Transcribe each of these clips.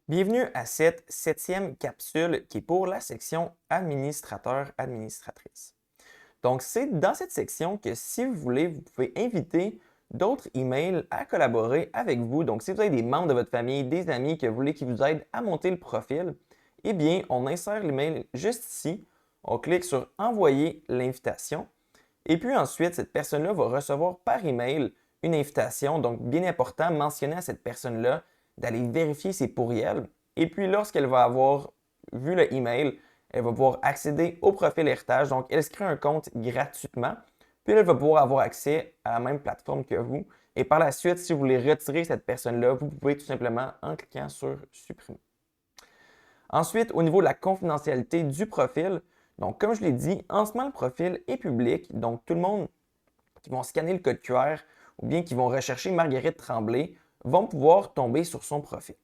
Bienvenue à cette septième capsule qui est pour la section administrateur-administratrice. Donc, c'est dans cette section que si vous voulez, vous pouvez inviter d'autres emails à collaborer avec vous. Donc, si vous avez des membres de votre famille, des amis que vous voulez qui vous aident à monter le profil, eh bien, on insère l'email juste ici. On clique sur Envoyer l'invitation. Et puis ensuite, cette personne-là va recevoir par email une invitation. Donc, bien important, mentionner à cette personne-là d'aller vérifier ses pourriels. Et puis, lorsqu'elle va avoir vu le email, elle va pouvoir accéder au profil héritage. Donc, elle se crée un compte gratuitement. Puis, elle va pouvoir avoir accès à la même plateforme que vous. Et par la suite, si vous voulez retirer cette personne-là, vous pouvez tout simplement en cliquant sur Supprimer. Ensuite, au niveau de la confidentialité du profil, donc comme je l'ai dit, en ce moment, le profil est public. Donc, tout le monde qui vont scanner le code QR ou bien qui vont rechercher Marguerite Tremblay vont pouvoir tomber sur son profil.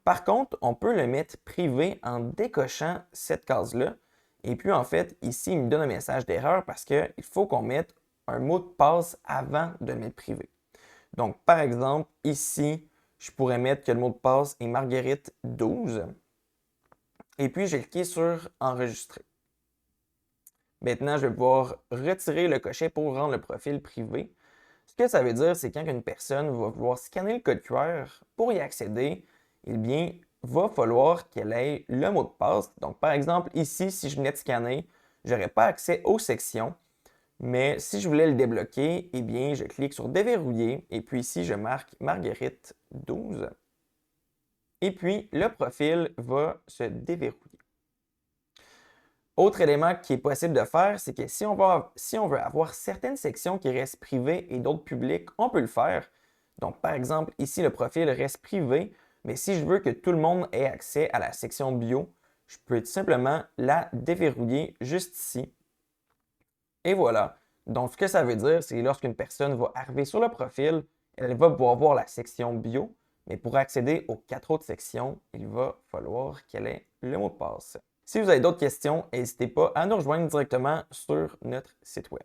Par contre, on peut le mettre privé en décochant cette case-là. Et puis, en fait, ici, il me donne un message d'erreur parce qu'il faut qu'on mette un mot de passe avant de le mettre privé. Donc, par exemple, ici, je pourrais mettre que le mot de passe est Marguerite 12. Et puis, j'ai cliqué sur Enregistrer. Maintenant, je vais pouvoir retirer le cochet pour rendre le profil privé. Ce que ça veut dire, c'est quand une personne va vouloir scanner le code QR pour y accéder, eh bien, va falloir qu'elle ait le mot de passe. Donc, par exemple, ici, si je venais de scanner, je n'aurais pas accès aux sections. Mais si je voulais le débloquer, eh bien, je clique sur Déverrouiller et puis ici, je marque Marguerite 12. Et puis, le profil va se déverrouiller. Autre élément qui est possible de faire, c'est que si on veut avoir certaines sections qui restent privées et d'autres publiques, on peut le faire. Donc, par exemple, ici, le profil reste privé, mais si je veux que tout le monde ait accès à la section bio, je peux tout simplement la déverrouiller juste ici. Et voilà. Donc, ce que ça veut dire, c'est que lorsqu'une personne va arriver sur le profil, elle va pouvoir voir la section bio, mais pour accéder aux 4 autres sections, il va falloir qu'elle ait le mot de passe. Si vous avez d'autres questions, n'hésitez pas à nous rejoindre directement sur notre site web.